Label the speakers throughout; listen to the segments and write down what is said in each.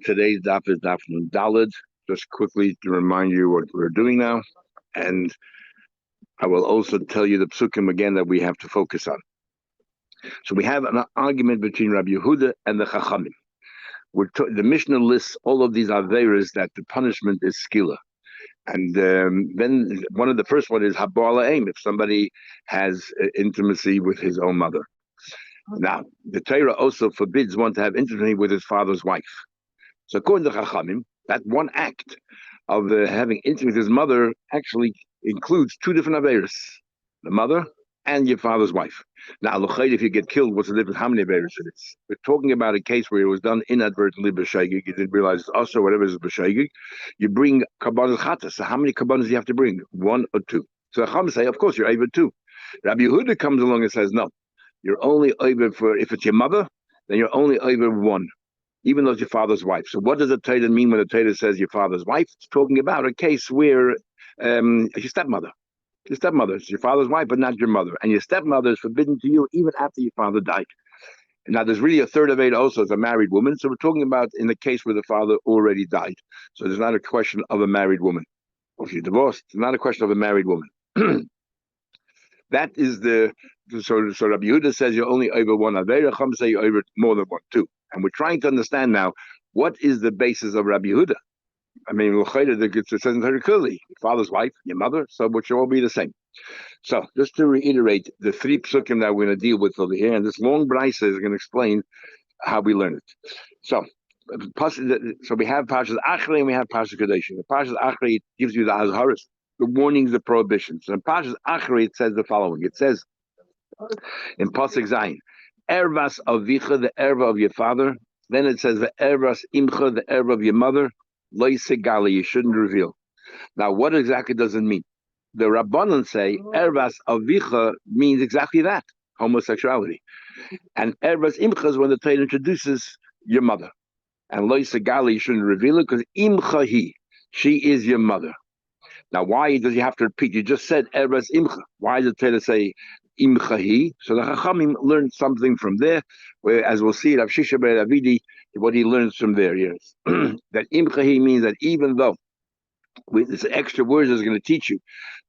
Speaker 1: Today's daf is daf from Dalid. Just quickly to remind you what we're doing now, and I will also tell you the psukim again that we have to focus on. So we have an argument between Rabbi Yehuda and the Chachamim. The Mishnah lists all of these averas that the punishment is skila, and then one of the first one is habar la'im, if somebody has intimacy with his own mother. Now, the Torah also forbids one to have intimacy with his father's wife. So according to Chachamim, that one act of having intimacy with his mother actually includes two different averas, the mother and your father's wife. Now, if you get killed, what's the difference? How many averas it is? We're talking about a case where it was done inadvertently, b'shaygig. You didn't realize it's also whatever is b'shaygig. You bring kabbanas chata. So how many kabbanas do you have to bring? One or two? So Chachamim say, of course, you're able two. Rabbi Yehuda comes along and says, no. You're only over for, if it's your mother, then you're only over one, even though it's your father's wife. So what does the Torah mean when the Torah says your father's wife? It's talking about a case where your stepmother. Your stepmother is your father's wife, but not your mother. And your stepmother is forbidden to you even after your father died. Now, there's really a third of it also as a married woman. So we're talking about in the case where the father already died. So there's not a question of a married woman. Or she's divorced. It's not a question of a married woman. That is so Rabbi Yehuda says you're only over one avera. Chum say you're over more than one, two. And we're trying to understand now what is the basis of Rabbi Yehuda. I mean, it says very clearly, your father's wife, your mother, so which should all be the same. So just to reiterate the three psukim that we're going to deal with over here, and this long brisa is going to explain how we learn it. So we have Parshas Achrei and we have Parshas Kadeshim. The Parshas Achrei gives you the azharas, the warnings, the prohibitions. So in Parshas Achrei it says the following. It says in Pasuk Zayin, Ervas avicha, the erva of your father. Then it says the ervas imcha, the erva of your mother. Lo segali, you shouldn't reveal. Now, what exactly does it mean? The Rabbanan say ervas avicha means exactly that, homosexuality, and ervas imcha is when the Torah introduces your mother, and lo segali, you shouldn't reveal it because imcha hi, she is your mother. Now, why does he have to repeat? You just said ervas imcha. Why does the Torah say imchahi? So the Chachamim learned something from there, where, as we'll see, Rav Shisha ber Avidi, what he learns from there is that imchahi means that even though with this extra words is going to teach you,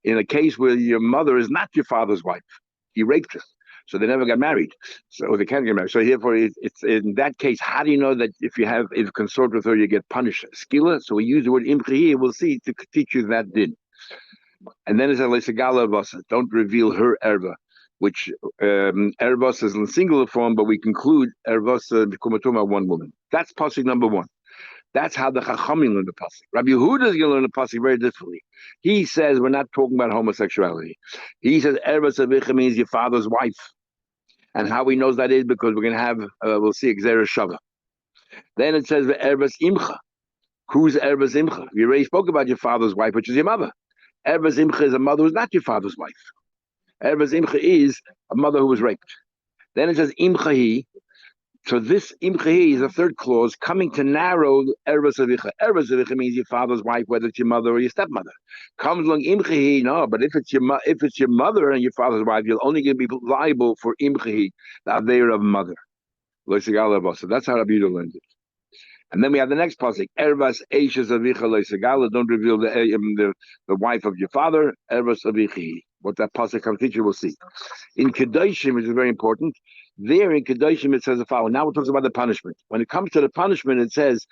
Speaker 1: in a case where your mother is not your father's wife, he raped her, so they never got married, so they can't get married. So therefore, it's in that case, how do you know that if you consort with her, you get punished? Skila. So we use the word imchahi. We'll see to teach you that din. And then it says don't reveal her erva, which ervas is in singular form, but we conclude ervas b'kumatuma one woman. That's pasuk number one. That's how the Chachamim learn the pasuk. Rabbi Yehuda is going to learn the pasuk very differently. He says we're not talking about homosexuality. He says ervas avicha means your father's wife, and how he knows that is because we're going to have we'll see Xeris Shava. Then it says the ervas imcha. Who's ervas imcha? We already spoke about your father's wife, which is your mother. Ervas imcha is a mother who's not your father's wife. Ervas imcha is a mother who was raped. Then it says imchahi. So this imchahi is a third clause coming to narrow ervas avicha. Ervas avicha means your father's wife, whether it's your mother or your stepmother. Comes along imchahi, no, but if it's your mother and your father's wife, you're only going to be liable for imchahi, the aveira of mother. So that's how Rabbi Yehuda learns it. And then we have the next pasuk: Ervas eishes avicha leisegala. Don't reveal the wife of your father. Ervas avichi. What that pasuk comes teach you, we'll see. In Kedoshim, which is very important, there in Kedoshim it says the following. Now we're talking about the punishment. When it comes to the punishment, it says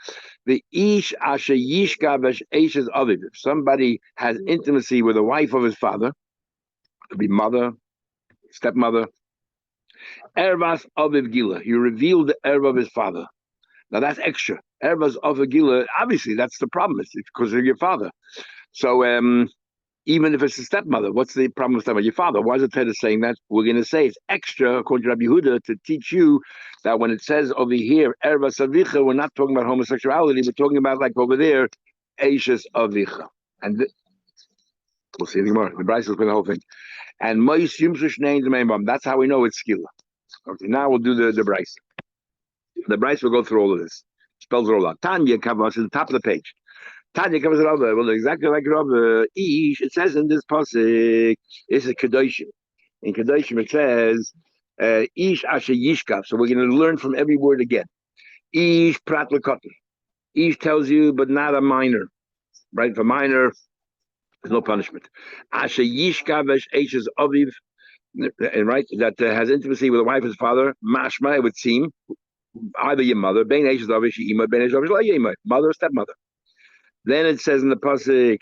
Speaker 1: the ish asher yishka eishes aviv. If somebody has intimacy with the wife of his father, it could be mother, stepmother. Ervas aviv gila. You reveal the erva of his father. Now that's extra. Ervas of a gila, obviously that's the problem. It's because of your father. So even if it's a stepmother, what's the problem with your father? Why is the Torah saying that? We're going to say it's extra, according to Rabbi Yehuda, to teach you that when it says over here, Ervas avicha, we're not talking about homosexuality, we're talking about like over there, Eishes avicha. And we'll see anymore. The Bryce will put the whole thing. And Mois Yumsush named the main bomb. That's how we know it's skila. Okay, now we'll do the Bryce. The Bryce will go through all of this. Spells it all out. Tanya covers at the top of the page. Tanya covers it over. Well, exactly like Rabbi Ish. It says in this pasuk, it's a Kedoshim. In Kedoshim it says, Ish asher yishkav. So we're going to learn from every word again. Ish prat l'kotten. Ish tells you, but not a minor. Right? For minor, there's no punishment. Asher yishkav eshes aviv. Right? That has intimacy with a wife and his father. Mashma, it would seem. Either your mother, bein eshes aviv, she'ima, bein eshes aviv, mother or stepmother. Then it says in the pasuk,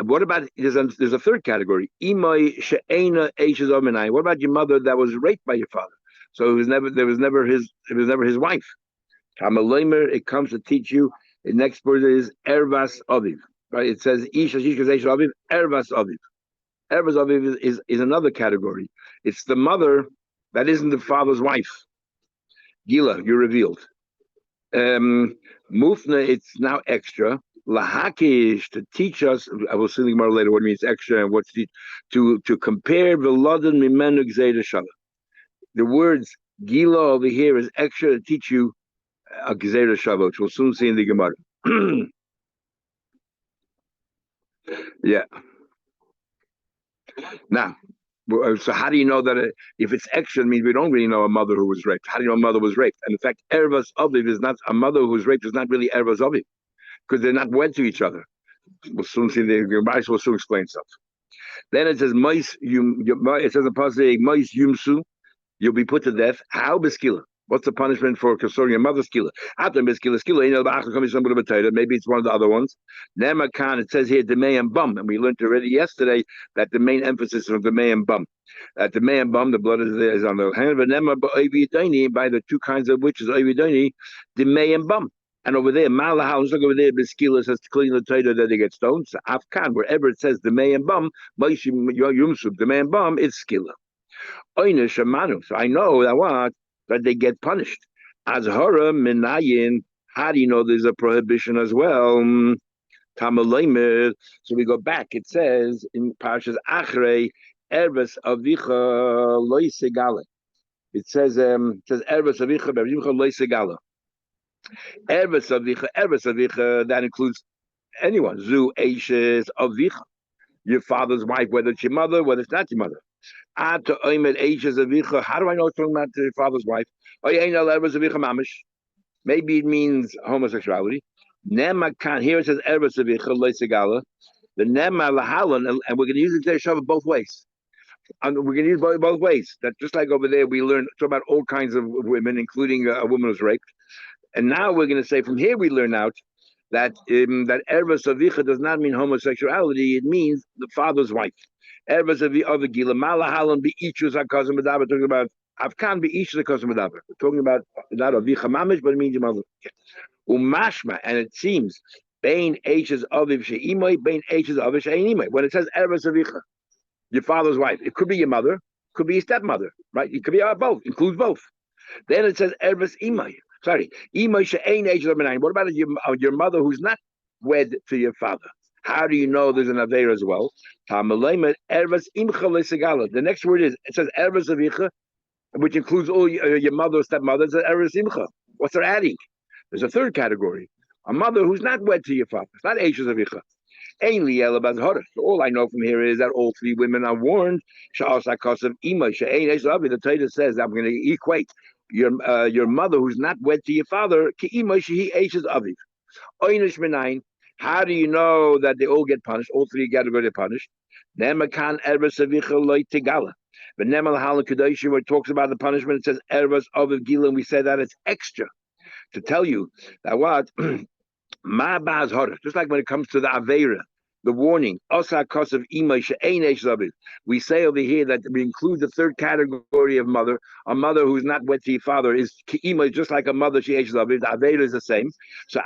Speaker 1: what about there's a third category? Imay she'ena eshes omenai. What about your mother that was raped by your father? So it was never his wife. Kamalemer, it comes to teach you. The next word is ervas aviv. Right? It says ish eshes aviv, ervas aviv. Ervas aviv is another category. It's the mother that isn't the father's wife. Gila, you're revealed. Mufna, it's now extra. Lahakish, to teach us. I will see more later what it means extra and what's to compare v'lodan mimenu gzeira shala. The words gila over here is extra to teach you a gzeira shala, which we'll soon see in the Gemara. Yeah. Now, so how do you know that if it's extra, it means we don't really know a mother who was raped? How do you know a mother was raped? And in fact, ervas aviv is not a mother who was raped is not really ervas aviv because they're not wed to each other. We'll soon see the Gemara will soon explain stuff. Then it says it says a pasuk mais yumsu, you'll be put to death. How beskila? What's the punishment for concerning your mother's skila? After beskila skila, maybe it's one of the other ones. Nema kan, it says here demei and bum, and we learned already yesterday that the main emphasis of demei and bum. That demei and bum, the blood is on the hand of nema by the two kinds of witches, oividoni, demei and bum. And over there, Malahal, look over there, Beskila says to clean the Torah that they get stoned. So Afkan, wherever it says the May and Bum, Yumsub, the May and Bum, it's Skila. Oine Shamanu. So I know that they get punished. Azhara Minayin, how do you know there's a prohibition as well? Tamalaymer. So we go back. It says in Parshas Achrei, Erves Avicha Loisegala. It says Erves Avicha Loisegala. Erves avicha, that includes anyone. Zu eishes avicha, your father's wife, whether it's your mother, whether it's not your mother. Ad to oimed eishes avicha. How do I know it's talking about your father's wife? Erves avicha mamish. Maybe it means homosexuality. Nema kan. Here it says erves avicha loisegala. The nema lahalan, and we're going to use it there both ways. And we're going to use both ways. That just like over there, we learn about all kinds of women, including a woman who's raped. And now we're going to say from here we learn out that that ervas avicha does not mean homosexuality; it means the father's wife. Ervas avicha gila malahalan beishus hakazim medaber. Talking about avkan beishus hakazim medaber. We're talking about not avicha mamish, but it means your mother. Umashma, and it seems bein eishes aviv sheimay, bein eishes aviv sheimay. When it says ervas avicha, your father's wife, it could be your mother, could be your stepmother, right? It could be both, includes both. Then it says ervas imay. Sorry, what about your mother who's not wed to your father? How do you know there's an aveir as well? The next word is, it says ervas avicha, which includes all your mother or stepmother. It's ervas imcha. What's they're adding? There's a third category, a mother who's not wed to your father. It's not eishes avicha. So all I know from here is that all three women are warned. The Torah says I'm going to equate your mother who's not wed to your father. How do you know that they all get punished? All three got to go get punished. But where it talks about the punishment, it says ervas aviv gila, and we say that it's extra to tell you that what just like when it comes to the aveira, the warning, we say over here that we include the third category of mother, a mother who's not wed to your father is just like a mother, she the aveira is the same. So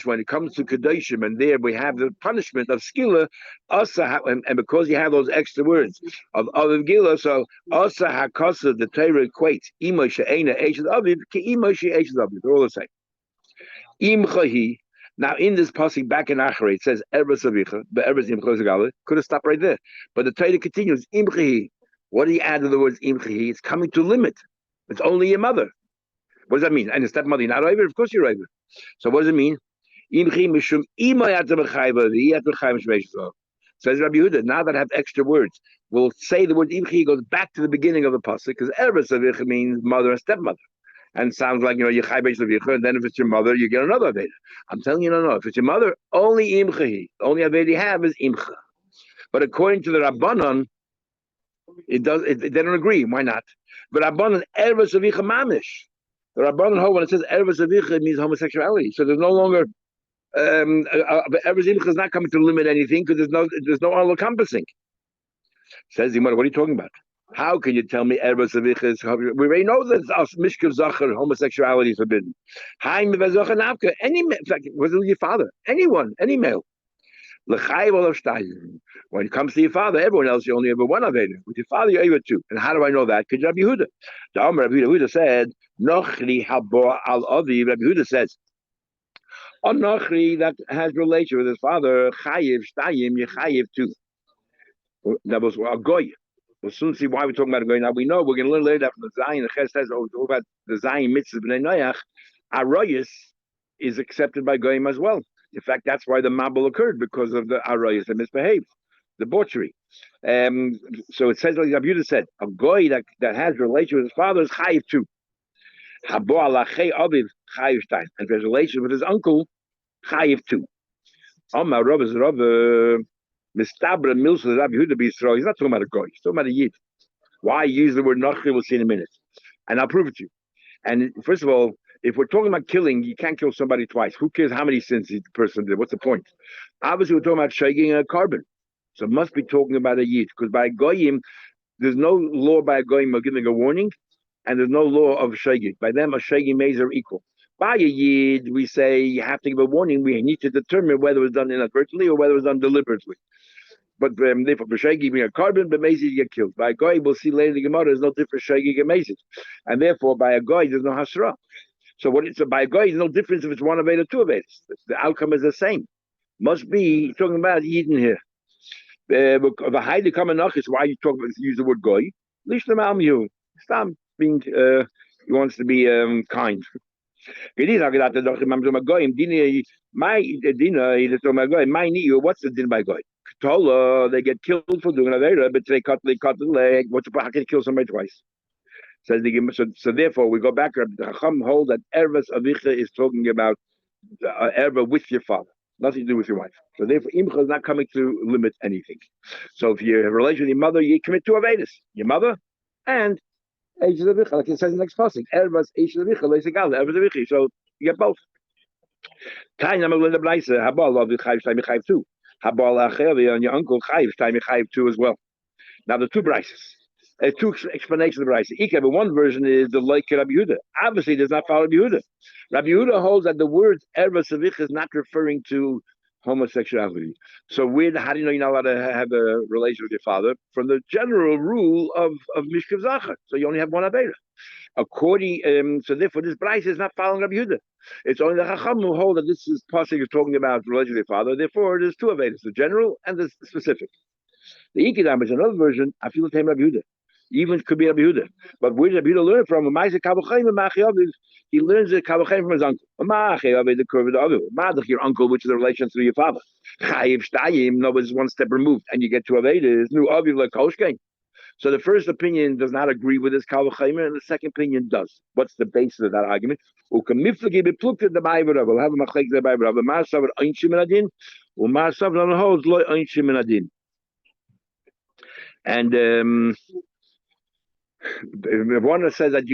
Speaker 1: when it comes to kedoshim, and there we have the punishment of skila, and because you have those extra words of aviv gila, so asa hakasa, the Torah equates ima she'ena eishes aviv ki ima she'eishes aviv. They're all the same. Imchahi. Now, in this passage back in Achrei, it says Ervas Avicha, but Ervas Imcha could have stopped right there. But the Torah continues, Imchahi. What do you add to the words Imchahi? It's coming to limit. It's only your mother. What does that mean? And the stepmother, you're not over? Of course you're over. So what does it mean? Imchahi Mishum Ima Says Rabbi Yehuda, now that I have extra words, we'll say the word imchi goes back to the beginning of the pasuk because erbes avicha means mother and stepmother. And it sounds like, you chai beish levicha, and then if it's your mother, you get another Aveda. I'm telling you, no. If it's your mother, only imcha. The only Aveda you have is imcha. But according to the Rabbanon, they don't agree. Why not? But Rabbanon, erbes avicha mamish. The Rabbanon hold when it says erbes avicha, it means homosexuality. So there's no longer, erbes avicha is not coming to limit anything because there's no all encompassing. Says the Gemara, what are you talking about? How can you tell me Erbas Avicha is? We already know that Mishkav Zachar, homosexuality is forbidden. Haim V'Zachar Navka, in fact, was it your father? Anyone, any male. When it comes to your father, everyone else, you only have one Aveda. With your father, you're able two. And how do I know that? Because Rabbi Yehuda. The Amar Rabbi Yehuda said, Nochri Habo Al Avi. Rabbi Yehuda says, on Nochri that has relation with his father, Chayiv Shtayim, Yechayiv two. That was a goy. We'll soon see why we're talking about a goy. Now we know we're going to learn later from the Zion. The Ches says about the Zion mitzvah b'nei Noach. Arayis is accepted by goyim as well. In fact, that's why the mabul occurred because of the arayis that misbehaved, debauchery. So it says like Rabbi said, a goy that has relation with his father is chayiv too. Habo alachei aviv chayiv shtayim, and if there's relation with his uncle, chayiv too. Amar Rav is Rav. Mistabra Milsa Rabbi Yehuda B'Yisrael. He's not talking about a goy. He's talking about a yid. Why use the word nachri? We'll see in a minute, and I'll prove it to you. And first of all, if we're talking about killing, you can't kill somebody twice. Who cares how many sins the person did? What's the point? Obviously, we're talking about shagging a carbon, so it must be talking about a yid because by goyim, there's no law by a goyim of giving a warning, and there's no law of shagging. By them, a shagging maze are equal. By a yid, we say you have to give a warning. We need to determine whether it was done inadvertently or whether it was done deliberately. But therefore, b'shegi being a carbon, but mazid you get killed. By a goy, we'll see later in the Gemara, there's no difference shegi and mazid, and therefore by a goy there's no hasra. So by a goy, there's no difference if it's one Aveda or two Avedas. The outcome is the same. Must be talking about Eden here. The highly common is why you use the word goy. Lishlam al you. Stop being. He wants to be kind. What's the din by goy? They get killed for doing Avera, but they cut the leg. How can you kill somebody twice? Says the so therefore we go back. The Chacham hold that Ervas Avicha is talking about Erva with your father, nothing to do with your wife. So therefore Imcha is not coming to limit anything. So if you have a relation with your mother, you commit two Avedas, your mother and Eish Avicha, like it says in the next passage. Ervas Eish Avicha, Leisegal, Ervas Avicha. So you get both. Time I'm going to bless Habal of the Chayiv Time Chayiv too. Habal Achevi and your uncle Chayiv Time Chayiv too as well. Now the two brises. Two explanations of the Brisa. But one version is the like Rabbi Yehuda. Obviously, does not follow Rabbi Yehuda. Rabbi Yehuda holds that the word Erva Savich is not referring to homosexuality. So how do you know you're not allowed to have a relation with your father? From the general rule of Mishkav Zachar. So you only have one Avera. So therefore this Brisa is not following Rabbi Yehuda. It's only the Chacham who hold that this is possibly talking about relation with your father. Therefore, there's two Averas, the general and the specific. The Ikidam is another version. I feel the same Rabbi Yehuda. Even could be Rabbi Yehuda. But where did Rabbi Yehuda learn from? He learns the Kavachayim from his uncle. The curve of the other. Your uncle, which is a relation to your father. Chayiv Shtayim, no, it's one step removed, and you get to Aveda. Is new Aviv like Koshkein. So the first opinion does not agree with this Kavachayim, and the second opinion does. What's the basis of that argument? We'll have a machlek the Bible. The Ma'asav Einshim Adin, or Ma'asav on the holds Lo Einshim Adin. And one says that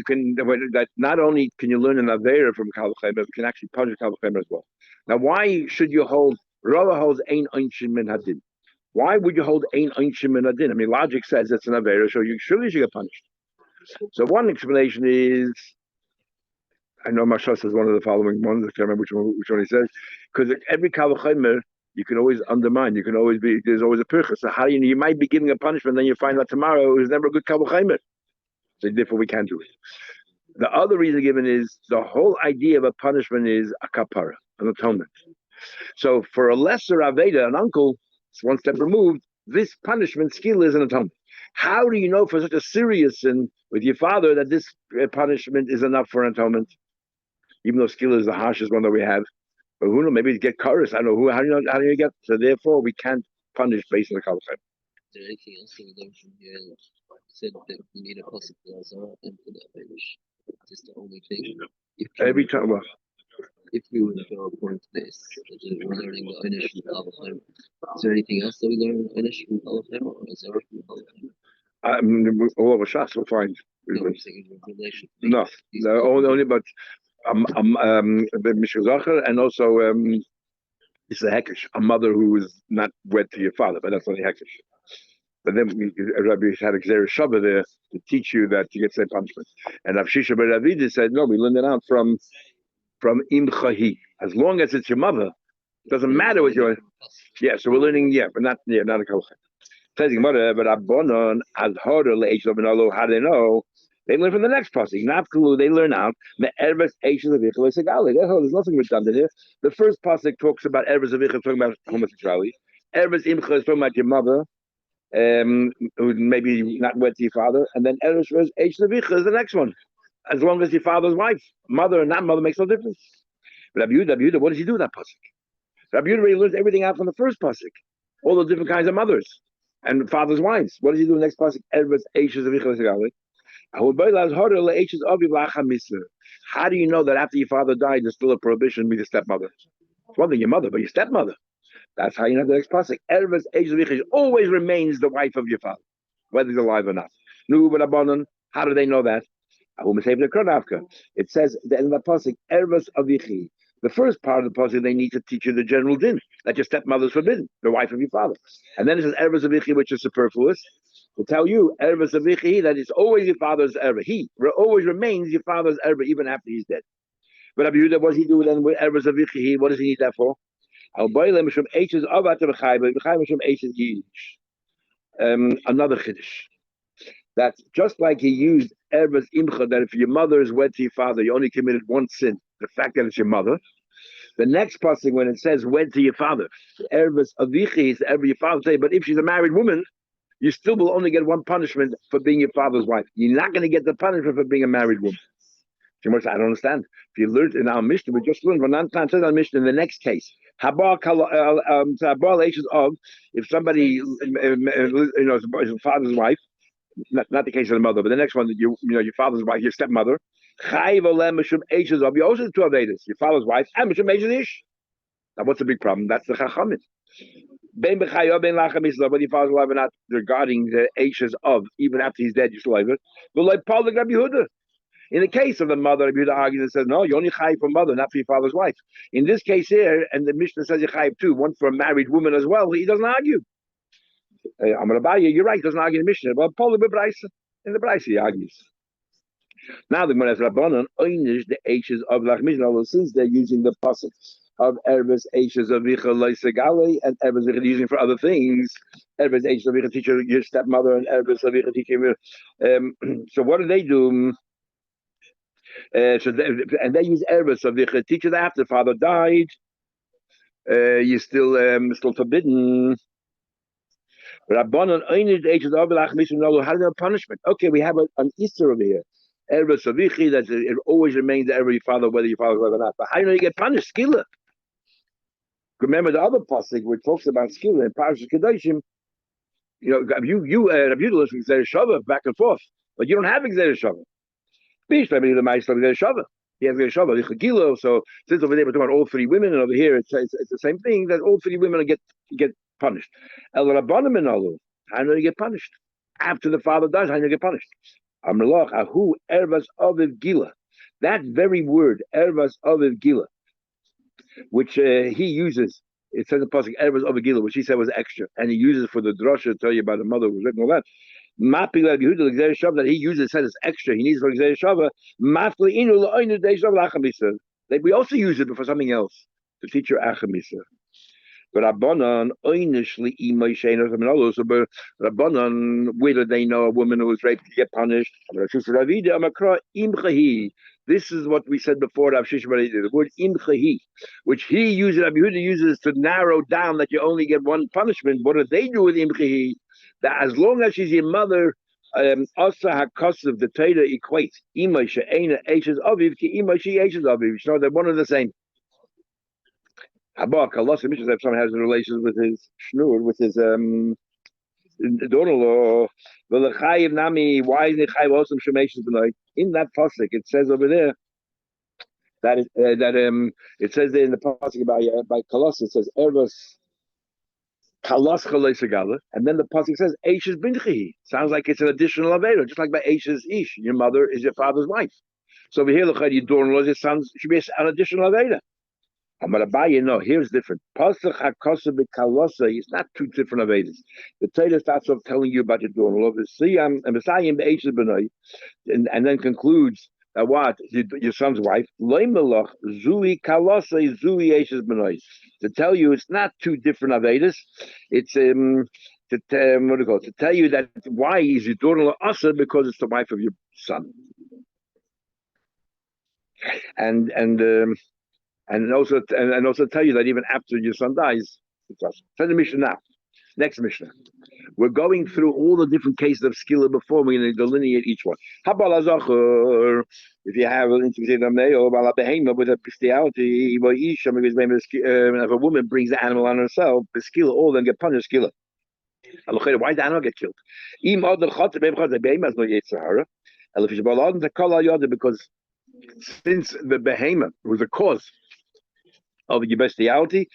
Speaker 1: that not only can you learn an Avera from Kavachayim, but you can actually punish Kavachayim as well. Now, why should you hold? Rava holds Ein Einshim Min Hadin. Why would you hold Ein Einshim Min Hadin? I mean, logic says it's an Avera, so you surely should get punished. So one explanation is, I know Mashal says one of the following ones. I can't remember which one he says, because every Kavachayim you can always undermine. You can always be. There's always a purchase. So how you might be giving a punishment, then you find out tomorrow it was never a good Kavachayim. So therefore we can't do it. The other reason given is the whole idea of a punishment is a kapara, an atonement. So for a lesser Aveda, an uncle, it's one step removed, this punishment skill is an atonement. How do you know for such a serious sin with your father that this punishment is enough for an atonement? Even though skill is the harshest one that we have. But who knows, maybe you get chorus. I don't know how do you get, so therefore we can't punish based on the Kavachayim.
Speaker 2: there anything else that we learned from here? Said that we need a pasuk for Azara and for the Irish. Is the only thing?
Speaker 1: Every time, well,
Speaker 2: If we were to go according to this, we're learning the Irish from Palachim. Is there anything else that we learn Irish from Palachim or Azara from Palachim?
Speaker 1: all over Shas we'll find.
Speaker 2: No, I'm saying in relation.
Speaker 1: No, only but Mishra Zacher, and also it's a hekesh, a mother who is not wed to your father, but that's only hekesh. But then Rabbi had a Xer Shabbat there to teach you that you get same punishment. And Rav Shisha ben Ravidi said, no, we learned it out from Imchahi. As long as it's your mother, it doesn't matter what you're. Yeah, so we're learning, but not a kolchet. Says Gemara, but Abbonon as harder le'esh lo how they know. They learn from the next pasuk. Nafkalu, they learn out the erves eishes of ichel segali. There's nothing redundant here. The first pasuk talks about erves of ichel, talking about homosexuality. Erves imcha is talking about your mother, who maybe not wed to your father, and then erves eishes of ichel is the next one. As long as your father's wife, mother or not mother makes no difference. Rabbi Yehuda, what does he do with that pasuk? Rabbi Yehuda really learns everything out from the first pasuk, all the different kinds of mothers and father's wives. What does he do in the next pasuk? Erves eishes of ichel segali. How do you know that after your father died, there's still a prohibition to be the stepmother? It's one thing your mother, but your stepmother. That's how you know the next pasuk. Erves eishes always remains the wife of your father, whether he's alive or not. How do they know that? It says that in the pasuk, Erves Avichi. The first part of the pasuk, they need to teach you the general din that your stepmother is forbidden, the wife of your father. And then it says Erves Avichi, which is superfluous, to tell you Erves Avichi that it's always your father's erba. He always remains your father's erba even after he's dead. But Rabbi Yehuda, what does he do then with Erves Avichi? What does he need that for? Another chiddush. That just like he used Erves Imcha, that if your mother is wed to your father, you only committed one sin, the fact that it's your mother. The next passage, when it says wed to your father, Erves Avichi is ever your father say, but if she's a married woman, you still will only get one punishment for being your father's wife. You're not going to get the punishment for being a married woman. I don't understand. If you learned in our Mishnah, we just learned when Antan says our Mishnah in the next case. If somebody, is his father's wife, not the case of the mother, but the next one, your father's wife, your stepmother. You also 12 days, your father's wife, and Mishum Ish. Now, what's the big problem? That's the Chachamim. But your father's wife are not regarding the ashes of, even after he's dead, you still have it. But like Paul Rabbi Yehuda. In the case of the mother, Rabbi Yehuda argues and says, no, you only chayiv for mother, not for your father's wife. In this case here, and the Mishnah says you chayiv too, one for a married woman as well, he doesn't argue. I'm going to buy you. You're right. Doesn't argue in the Mishnah. But Paul in the Brisa he argues. Now the Gemara says Rabbanon oinish the ashes of Lachmishna. Since they're using the pasuk of Erves ashes of Vicha Loisegale and Erves Vicha using for other things. Erves ashes of Vicha teach your stepmother and Erves of Vicha teach you. So what do? And they use Erves of Vicha teach that after the father died, you're still forbidden. Rabbanon oinish the ashes of Lachmishna. How do they have punishment? Okay, we have an Easter over here. Erves Avichi, that it always remains every father, whether your father's alive or not. But how do you get punished? Skila. Remember the other pasuk where it talks about skila in Parashat Kedoshim. Rabbi Yehuda listens to Xer Shavah back and forth, but you don't have Xer Shavah. Bish, Rabbi Yehuda might Xer Shavah. He has Xer Shavah, Lichagilo. So since over there we're talking about all three women, and over here it's the same thing, that all three women get punished. El Rabbanim Minalu. How do you get punished? After the father dies, how do you get punished? Amrloch ahu ervas aviv gila. That very word, ervas aviv gila, which he uses, it says in the pasuk ervas aviv gila, which he said was extra, and he uses for the drasha to tell you about the mother who was written all that. Mapila Yehuda l'gzei shava that he uses said it's extra. He needs for l'gzei shava. Mafli inu la'oinu dei shav la'achamisa. We also use it for something else to teach your achamisa. But Rabbanan, oinishli imayshenos. I mean, also, but Rabbanan, where do they know a woman who was raped to get punished? This is what we said before. The word imchahi, which he uses, Rabbi Yehuda uses to narrow down that you only get one punishment. What do they do with imchahi? That as long as she's your mother, asa hakasav the Torah equates imayshe ena eishes aviv ki imayshe eishes aviv. You know they're one and the same. Habak, Allah, if someone has relations with his shnur, with his Donalo, V'lechayiv nami. Why is nechayiv also shemeshes b'nai? In that pasuk, it says over there that it says there in the pasuk about by Kalos, it says Ervas Kalos Chaleisagala, and then the pasuk says Eishes binchi. Sounds like it's an additional aveda, just like by Eishes Ish. Your mother is your father's wife. So over here, L'chayid Donalo, it sounds should be an additional aveda. No, here's different. Pasuk hakosa b'kalosa is not two different avedas. The Torah starts off telling you about your Donalo, and then concludes that what your son's wife loimelach zui kalosei zui eshes benois, to tell you it's not two different avedas. It's what do you call it? To tell you that why is your daughter asa, because it's the wife of your son, and also tell you that even after your son dies, it's us. Send the Mishnah now. Next Mishnah. We're going through all the different cases of skilla before we're going to delineate each one. If you have an with a bestiality, if a woman brings the animal on herself, the skilla, all then get punished skilla. Why did the animal get killed? Because since the behemoth was the cause of your bestiality,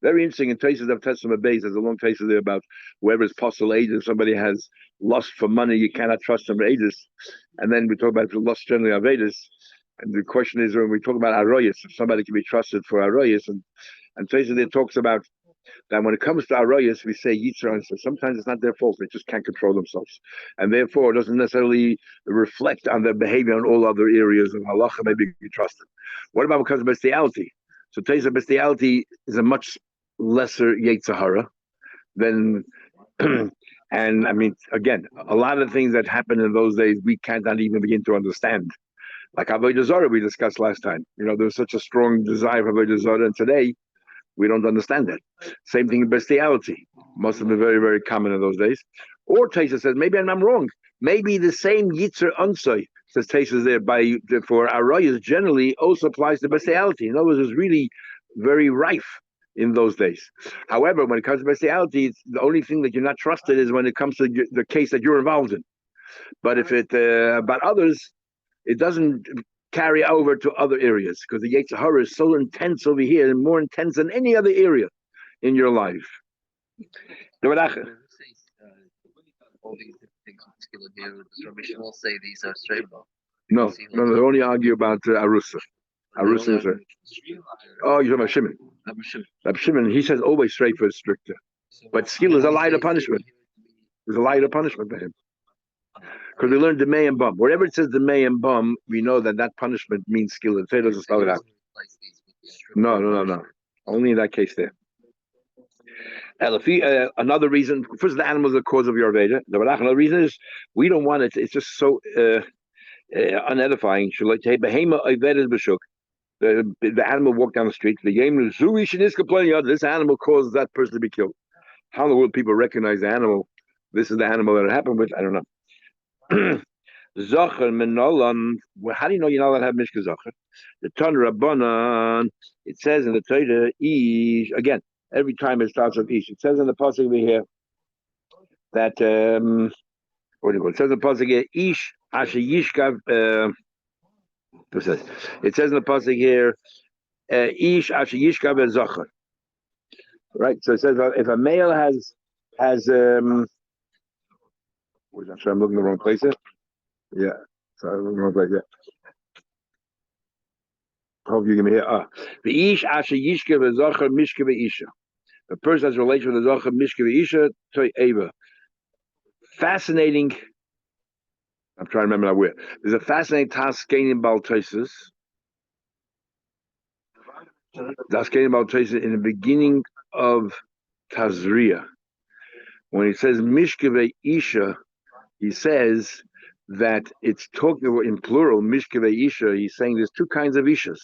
Speaker 1: very interesting in Traces of Testament base. There's a long trace there about whoever is possible ages. Somebody has lust for money, you cannot trust them ages. And then we talk about the lust generally of ages. And the question is when we talk about arroyas, if somebody can be trusted for arroyas, and Traces there talks about that when it comes to arroyas, we say yitzra, so sometimes it's not their fault; they just can't control themselves, and therefore it doesn't necessarily reflect on their behavior in all other areas of halacha. Maybe be trusted. What about because of bestiality? So Traces of bestiality is a much lesser Yetzirah than, and I mean, again, a lot of things that happened in those days we cannot even begin to understand. Like Avodah Zarah we discussed last time. There was such a strong desire for Avodah Zarah, and today we don't understand that. Same thing in bestiality. Must have been very, very common in those days. Or Taisa says, maybe I'm wrong. Maybe the same Yitzhar Ansai, says Taisa there, for Arayas generally also applies to bestiality. In other words, it's really very rife in those days. However, when it comes to bestiality, the only thing that you're not trusted is when it comes to the case that you're involved in. But if about others, it doesn't carry over to other areas because the Yetzer Hara is so intense over here and more intense than any other area in your life.
Speaker 2: All these things here, will say these are straight.
Speaker 1: No, they only argue about Arusa. Arusa is oh, you're talking about Shimon. Shimon, he says always straight for stricter. But skill is a lighter punishment. There's a lighter punishment for him. Because we learned the may and bum. Wherever it says the may and bum, we know that punishment means skill. It doesn't spell it out. No. Only in that case there. Another reason, first, the animal is the cause of your Veda. Another reason is we don't want it. It's just so unedifying. The animal walked down the street. The game is this animal caused that person to be killed. How in the world people recognize the animal? This is the animal that it happened with. I don't know. Zocher menolan. How do you know you're not allowed to have mishka zocher? The Tan Rabbanan. It says in the Torah, ish again. Every time it starts with ish. It says in the pasuk over here that what do you call it? It says in the pasuk here, ish asher yishkav. It says in the pasuk here, ish asher yishkav zocher. Right. So it says if a male has I'm looking in the wrong place here. Yeah, sorry, I'm looking in the wrong place. Yeah. Hope you can hear. The ish asher yishka v'zocher mishka v'isha. The person has a relation with the zocher mishka v'isha to eva. Fascinating. I'm trying to remember that word. There's a fascinating task gaining baltosis. That's gaining baltosis in the beginning of Tazria. When he says mishka v'isha, he says that it's talking about in plural, mishka ve'isha. He's saying there's two kinds of ishas.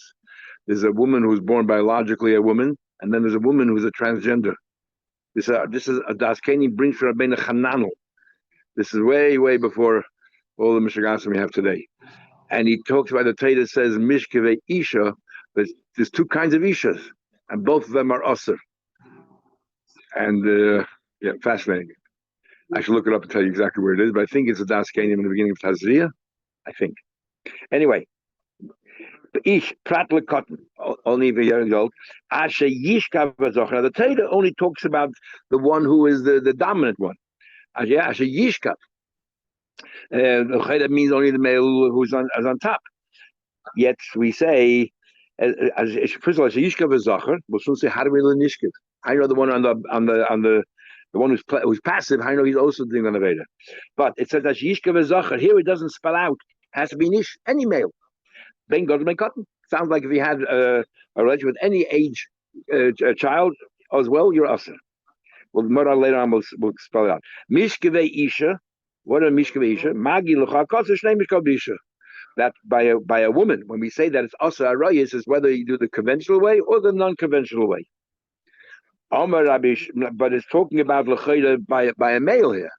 Speaker 1: There's a woman who's born biologically a woman, and then there's a woman who's a transgender. This is a Daskeni brings from Rabbeinu Chananel. This is way, way before all the Mishnah we have today. And he talks about the Torah says mishka ve'isha. There's two kinds of ishas, and both of them are usher. And Yeah, fascinating. I should look it up and tell you exactly where it is, but I think it's a Das Kainim in the beginning of Tazria. I think. Anyway, Ish Pratla Cotton, only a year old. Asha Yishka Vazoch. Now the Torah only talks about the one who is the dominant one. Asha Yishka. That means only the male who's on top. Yet we say, first of all, Yishka Vazocher. We'll soon say, how do we learn Yishka? I know the one on the one who's passive. I know he's also doing on the Veda. But it says that Yishka Vazocher. Here it doesn't spell out. It has to be Nish, any male. Ben goes to Ben Cotton. Sounds like if he had a relationship with any age child as well, you're usher. Well, more later on we'll spell it out. Mishkeve Isha. What are Mishkeve Isha? Magi Lucha Kosesh name Mishkeve Isha. That by a woman, when we say that it's also arayis, is whether you do the conventional way or the non-conventional way. But it's talking about l'chayda by a male here.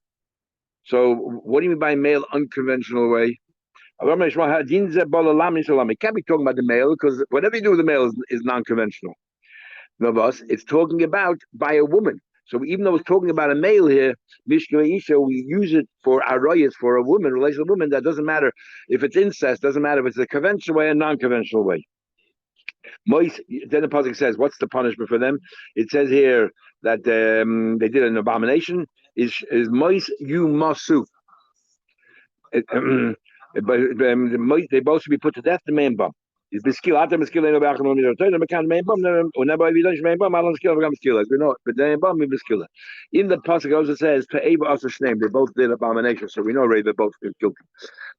Speaker 1: So what do you mean by male unconventional way? It can't be talking about the male because whatever you do with the male is non-conventional. No, boss, it's talking about by a woman. So even though it's talking about a male here, Mishka Isha, we use it for arayas, for a woman, relational woman. That doesn't matter if it's incest, doesn't matter if it's a conventional way or non-conventional way. Then the pasuk says, what's the punishment for them? It says here that they did an abomination. Is mois you masu. But they both should be put to death. The main bomb is the skill. After the skill, the main bomb. Whenever we don't main bomb, I don't skill. We know, but the main bomb is the skill. In the pasuk also says, "Pe'eva also name." They both did abomination, so we know already they're both guilty.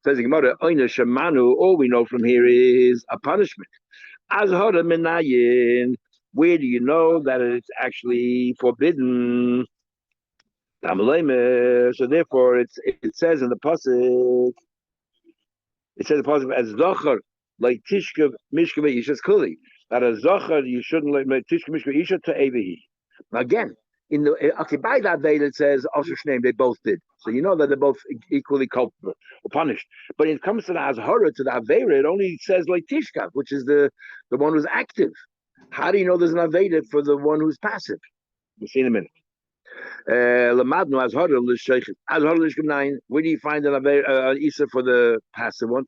Speaker 1: Says the Gemara, "Oina shemanu." All we know from here is a punishment. Azhara minayin. Where do you know that it's actually forbidden? So therefore, it says in the pasuk. It says the positive as zocher like tishkav mishkav isha clearly that a zocher you shouldn't like tishkav mishkav isha to evehi. Again, in the by that veil it says also name they both did, so you know that they're both equally culpable or punished. But when it comes to the azhara to the avera, it only says like tishkav, which is the one who's active. How do you know there's an avera for the one who's passive? We'll see in a minute. Where do you find an Isa for the passive one?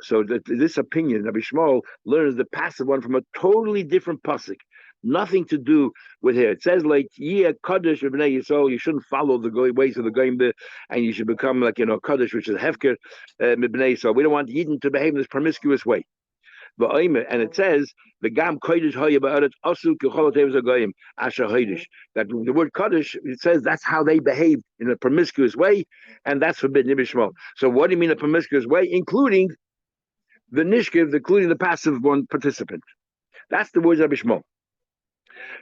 Speaker 1: So this opinion, Rabbi Shmuel learns the passive one from a totally different pasuk, nothing to do with here. It says like Kaddish B'nai Yisrael, you shouldn't follow the ways of the goyim, and you should become like Kaddish, which is Hefker B'nai Yisrael. We don't want Yidden to behave in this promiscuous way. And it says the gam kodesh hoya ba'aretz asu kecholotevs agoyim asher hodesh. That the word kodesh, it says that's how they behave in a promiscuous way, and that's forbidden. So what do you mean a promiscuous way, including the nishkiv, including the passive one participant? That's the words of Rabbi Shmuel.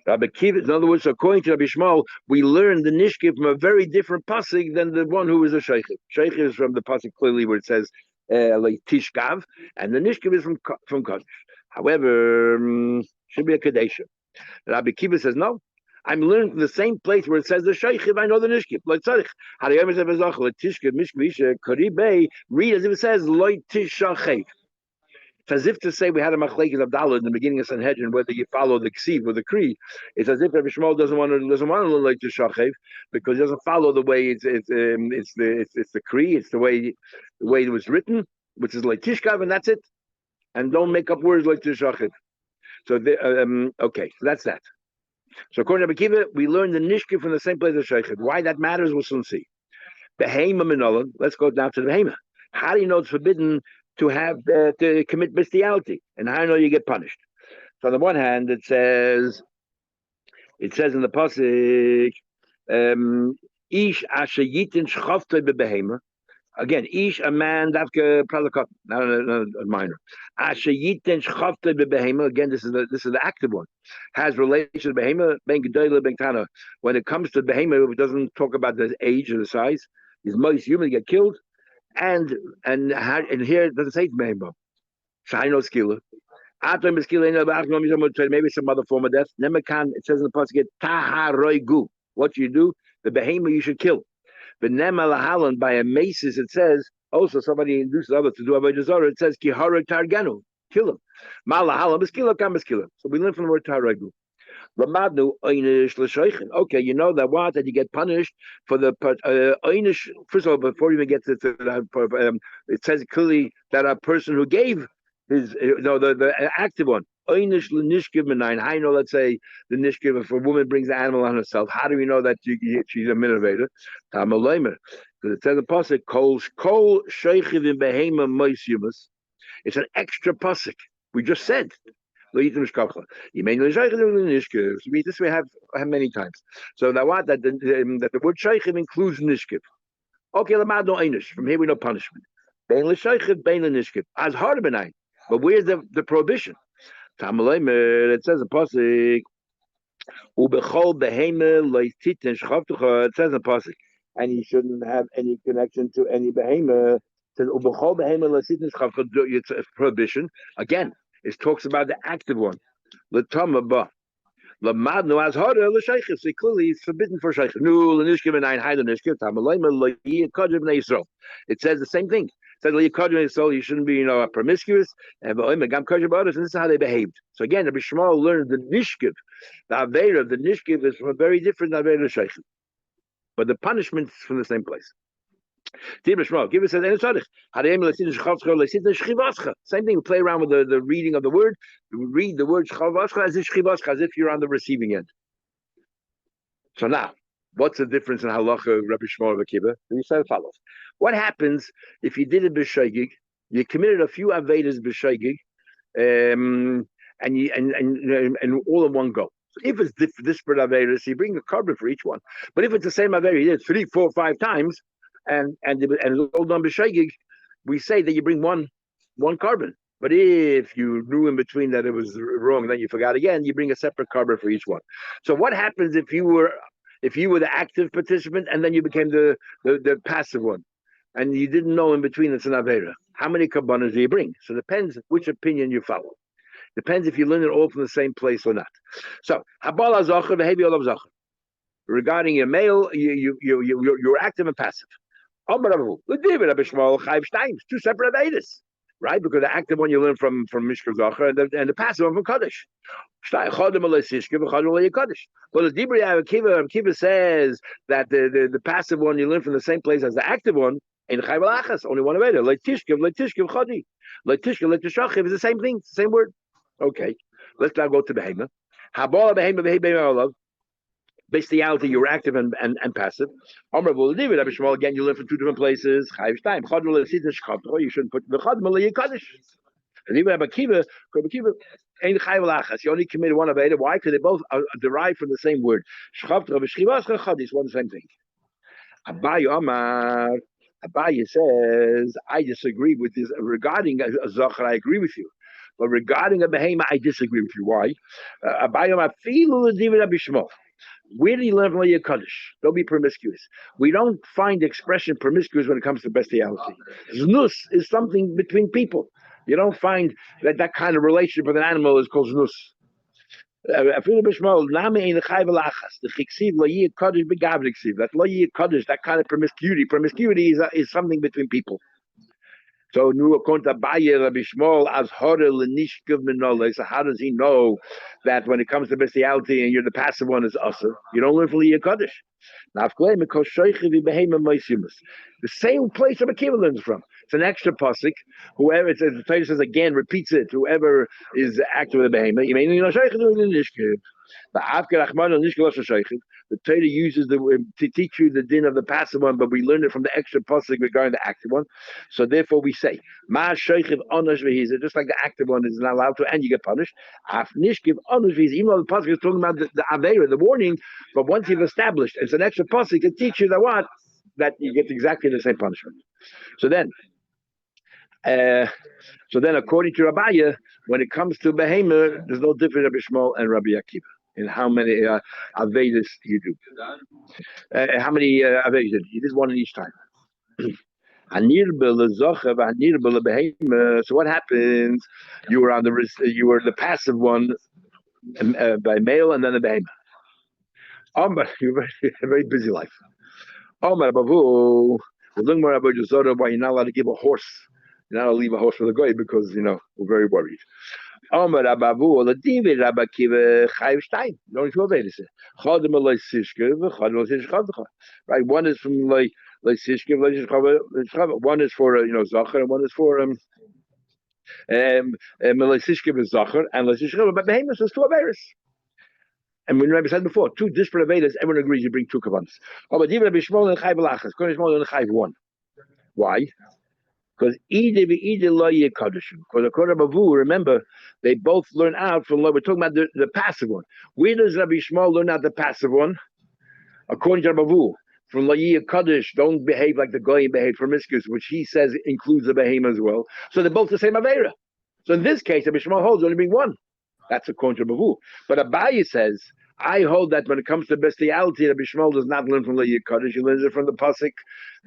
Speaker 1: Rabbi Kiva, in other words, according to Rabbi Shmuel, we learn the nishkiv from a very different pasuk than the one who is a sheikh. Sheikh is from the pasuk clearly where it says like Tishkav, and the Nishkav is from Kaddish. However, should be a Kadesha. Rabbi Kiva says, no, I'm learning from the same place where it says the Shaykh, I know the Nishkav. Like Tzarech. Tishkav, Mishkav, Karibay, read as if it says, Loy Tishachev. It's as if to say we had a machlekes of Dalad in the beginning of Sanhedrin, whether you follow the Ksiv or the Kri. It's as if Rabbi Shmuel doesn't want to learn like the Shachev because he doesn't follow the way it's the Kri, it's the way it was written, which is like Tishkav, and that's it. And don't make up words like Tishachev. So okay, so that's that. So according to Rabbi Kiva, we learn the Nishki from the same place as Shachev. Why that matters, we'll soon see. Behema Minolan. Let's go down to the Behema. How do you know it's forbidden to have to commit bestiality, and how do you know you get punished? So on the one hand, it says in the pasuk, ish asher yitin shchavtei bebehema. Again, ish, a man, davka pralakot, not a minor. Asher yitin shchavtei bebehema. Again, this is the active one. Has relation to behema, ben gedolah, ben tana. When it comes to behema, it doesn't talk about the age or the size. Is most human get killed. And here it doesn't say it's Behema. Shai skiller. Maybe some other form of death. Nemakan, it says in the pasuk, taharoigu. What you do, the Behema you should kill. But Nemalahalan, by a maces, it says, also somebody induces others to do avodah zarah, it says, kihara targanu, kill him. Malahalan, miskila kam miskila. So we learn from the word taharoigu. Okay, you know that what that you get punished for the einish. First of all, before you even get to it says clearly that a person who gave his the active one einish l'nishkiv menayin. How you know? Let's say the nishkiv, if a woman brings the animal on herself, how do we know that she's a minovator? Tamaloimer, because it says a pasuk kol sheichiv in behema moisyumas. It's an extra pasuk. We just said. You mean this we have many times. So that what that the word sheichiv includes nishkiv. Okay, lamad no einish. From here we know punishment. Bein l'sheichiv, bein l'nishkiv. As hard benai. But where's the prohibition? It says a pasuk. Ubechol behema loititen shchavtucha. It says a pasuk, and you shouldn't have any connection to any behema. It says ubechol behema loititen shchavtucha. It's a prohibition. Again, it talks about the active one. L'tama ba. Lamadnu as harder l'sheiches. So clearly, it's forbidden for sheiches. Nu l'nishkiv and ein hayla nishkiv. Tamalayma loyikadrim neisro. It says the same thing. It says loyikadrim neisro. You shouldn't be, promiscuous. And gam kadrim others. And this is how they behaved. So again, Rabbi Shmuel learned the nishkiv, the avera of the nishkiv is from a very different avera sheiches. But the punishment is from the same place. Give us an same thing. We play around with the reading of the word. We read the word as if you're on the receiving end. So now, what's the difference in halacha, Rabbi Shmuel Akiva? He said as follows: what happens if you did a b'shaygig, you committed a few avedas b'shaygig, and all in one go? So if it's disparate avedas, you bring a carbon for each one. But if it's the same aveda, you did 3, 4, 5 times. And all done b'shaygig, we say that you bring one carbon. But if you knew in between that it was wrong, then you forgot again, you bring a separate carbon for each one. So what happens if you were the active participant and then you became the passive one, and you didn't know in between it's an avera? How many carbonas do you bring? So it depends which opinion you follow. Depends if you learn it all from the same place or not. So habal hazacher v'hebi olav zacher. Regarding your male, you're active and passive. Two separate Vedas, right? Because the active one you learn from Mishka Zachar and the passive one from Kaddish. But the Dibri Akiva says that the passive one you learn from the same place as the active one. In only one Veda. Like Tishkiv, Chadi. Like Tishkiv, is the same thing, same word. Okay, let's now go to Behema. Habala Behema bestiality, you're active and passive. Again, you live in 2 different places. You shouldn't put the chadma kaddish. And even Akiva, you only committed one of it. Why? Because they both are derived from the same word. One the same thing. Abaye says, I disagree with this. Regarding a zachar, I agree with you. But regarding a behema, I disagree with you. Why? Where do you learn from your Kaddish? Don't be promiscuous. We don't find the expression promiscuous when it comes to bestiality. Znus is something between people. You don't find that kind of relationship with an animal is called znus. That kind of promiscuity. Promiscuity is something between people. So Rabbi Shmuel as So how does he know that when it comes to bestiality and you're the passive one is usher? You don't learn from the Kaddish. The same place Rabbi Akiva learns from. It's an extra pasuk. Whoever it says, the Torah says again, repeats it. Whoever is active with the behema, you mean the Torah uses to teach you the din of the passive one, but we learn it from the extra pasuk regarding the active one. So therefore we say, just like the active one is not allowed to, and you get punished. Even though the pasuk is talking about the avera, the warning, but once you've established, it's an extra pasuk to teach you that you get exactly the same punishment. So then, according to Rabbiya, when it comes to behema, there's no difference Rabbi Shmuel and Rabbi Akiva in how many avedas you do. How many avedas you do? You did one in each time. So what happens? You were the passive one by male, and then the behema. You have a very busy life. We're learning more about Yisora, why you're not allowed to give a horse. You're not allowed to leave a horse for the guy because we're very worried. Amar Abavu, the David Rabakiva Chayiv Stein. Don't you obey this? Chodem Eloi Sishkev, Chodem Eloi Sishkev. Right, one is from like Sishkev, one is for Zachar, and one is for Eloi Sishkev is Zachar, and Eloi Sishkev, but Behemoth is two Averis. And we remember said before, two disparate Avedas, everyone agrees you bring two Kavanas. Oh, but David Bishmol and Chayiv Lachas, Kodesh Shmol and Chayiv one. Why? Because either lo yekadishim. Because according to Bavu, remember, they both learn out from lo. We're talking about the passive one. Where does Rabbi Shmuel learn out the passive one? According to Bavu, from lo yekadish, don't behave like the goyim behave promiscuous, which he says includes the behemoth as well. So they're both the same avera. So in this case, Rabbi Shmuel holds only bring one. That's according to Bavu. But Abaye says, I hold that when it comes to bestiality, Rabbi Shmuel does not learn from the Yekadish, he learns it from the Pasuk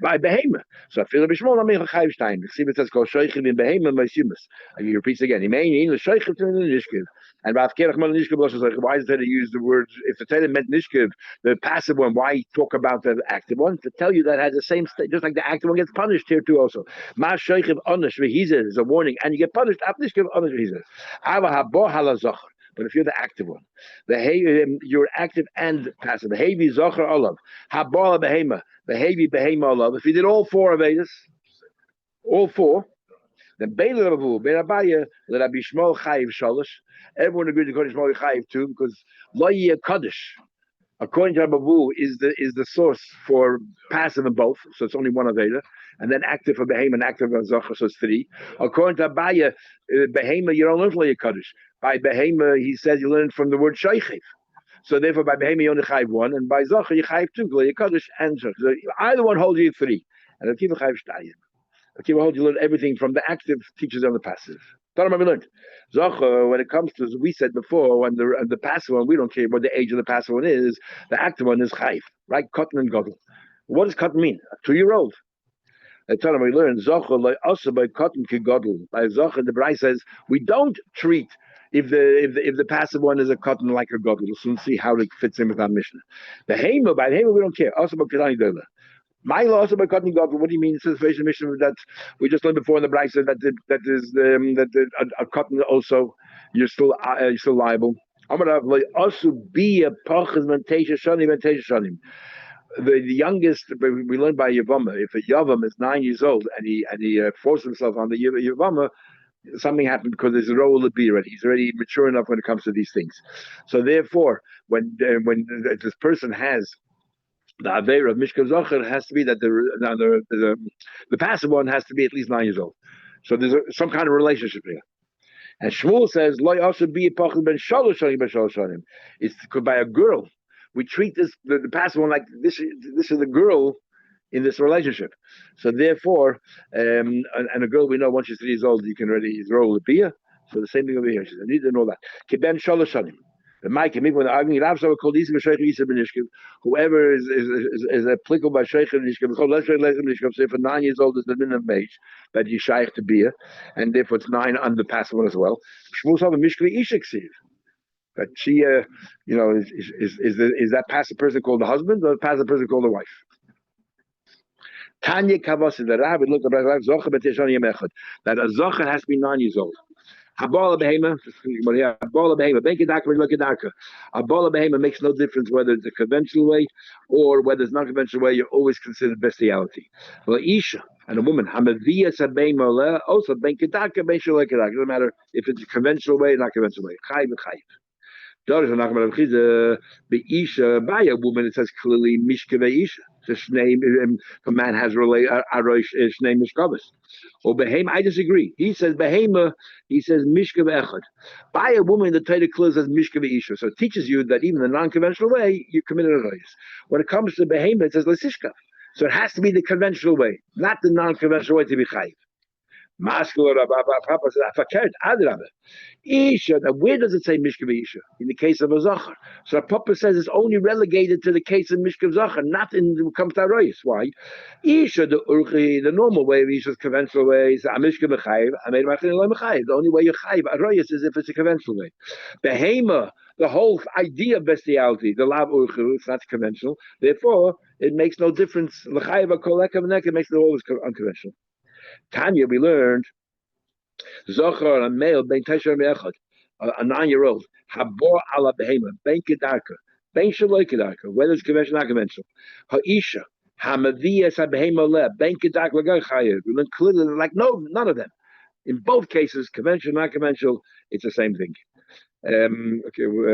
Speaker 1: by Behemoth. So I feel Rabbi Shmuel, I'm in Chayiv Stein. See what it says called Shoichim in Behemoth, my Simas. He repeats again. He may the Shoichim to the Nishkiv. And Rav Kerach Mal Nishkiv, why is it to use the words, if the Torah meant Nishkiv, the passive one, why talk about the active one? To tell you that it has the same state, just like the active one gets punished here too also. Ma Shoichim Onish Vehizah is a warning, and you get punished at Nishkiv Onish Vehizah. Ava Habo Halazachar. But if you're the active one, you're active and passive. The heavy zocher olav, habala behema, the heavy behema olav. If you did all four of Vedas, all four, then Beila Ravu, Beirabaya, let Rabbi Shmuel Chayiv Shalosh. Everyone agrees to Kodesh Shmuel Chayiv too, because Lo Yeh Kaddish, according to Rabbi Bavu, is the source for passive in both, so it's only one Aveda, and then active for Behema and active for Zocher, so it's three. According to Abaya, Behema, you don't learn from Lo Yeh Kaddish. By Behema, he says you learn from the word Shaychiv. So therefore, by Behema, you only Chayiv one, and by Zocher, you Chayiv two, Lo Yeh Kaddish and Zocher. So either one holds you three. And Akiva Chayiv Shtayim. Akiva holds you learn everything from the active, teaches on the passive. Tell them we learned. Zocher, when it comes to, as we said before, when the passive one, we don't care what the age of the passive one is. The active one is Chayiv, right? Cotton and Godel. What does cotton mean? A 2-year-old. I tell them we learn Zocher like also by cotton ki Godel. By Zocher, the Brai says we don't treat if the passive one is a cotton like a Godel. We'll soon see how it fits in with our mission. The Hema, by the Hema, we don't care. Also by Kedani Dola. My law also by cotton Godel. What do you mean? It says mission that we just learned before in the Brai said a cotton also you're still liable. Also be a pachas menteisha shanim. The youngest we learned by Yavama. If a Yavam is 9 years old and he forced himself on the Yavama, something happened because there's a role to be ready. He's already mature enough when it comes to these things. So therefore, when this person has the Aveira of Mishkav Zocher, it has to be that the passive one has to be at least 9 years old. So there's some kind of relationship here. And Shmuel says, "Lo also be a pachel ben shalosh shanim." It's by a girl. We treat the passive one like this is the girl in this relationship. So therefore, and a girl we know once she's 3 years old, you can already roll the beer. So the same thing over here. She said, I need to know that. Kiben shalosh shanim. The Mike and me when arguing Rav Zava called Isa b'Sheikh Isa b'Nishkiv. Whoever is applicable by Sheikh Nishkiv, so if 9 years old is the minimum age that you shaykh to beer, and therefore it's 9 on the passive one as well. Shmuel Sava Mishkvi Ishiksiv. That she, is that passive person called the husband or the passive person called the wife? Tanya Kavasi, the Rabbi looked at Rav Zocher b'Teshani Yemechad, that a Zocher has to be 9 years old. Habala behema, habala behema, benkedaka, lokedaka. Habala behema makes no difference whether it's a conventional way or whether it's not conventional way. You're always considered bestiality. Well, Isha and a woman, hamavia sabema also benkedaka, benshalokedaka. Doesn't matter if it's a conventional way or not conventional way. Chayiv chayiv. The Isha by a woman, it says clearly Mishkeve Isha. This name, if a man has Arosh, his name is Mishkavis. Or Behema, I disagree. He says Behema, he says Mishkeve Echad. By a woman, the Torah clearly says Mishkeve Isha. So it teaches you that even the non-conventional way, you committed a race. When it comes to Behema, it says Lesishka. So it has to be the conventional way, not the non-conventional way to be Chayiv. Masculine, Papa said, Isha, now where does it say Mishkav Isha? In the case of a Zachar. So Papa says it's only relegated to the case of Mishkav Zachar, not in the comes to Arayis. Why? Isha, the normal way of Isha's conventional way is Mishkav Mechayiv, the only way you Chayiv Arayis is if it's a conventional way. Behema, the whole idea of bestiality, the Lav Urchu, it's not conventional. Therefore, it makes no difference. L'chayiv HaKolekav Nek, it makes it always unconventional. Tanya, we learned Zochar and male ben Tesher Me'echad. a 9-year-old, habor ala behema, ben kedarka, ben shaloi kedarka, whether it's conventional or not conventional, ha'isha, hamavias habehema le, ben kedarka lagar chayev, clearly like no, none of them. In both cases, conventional, not conventional, it's the same thing. Okay.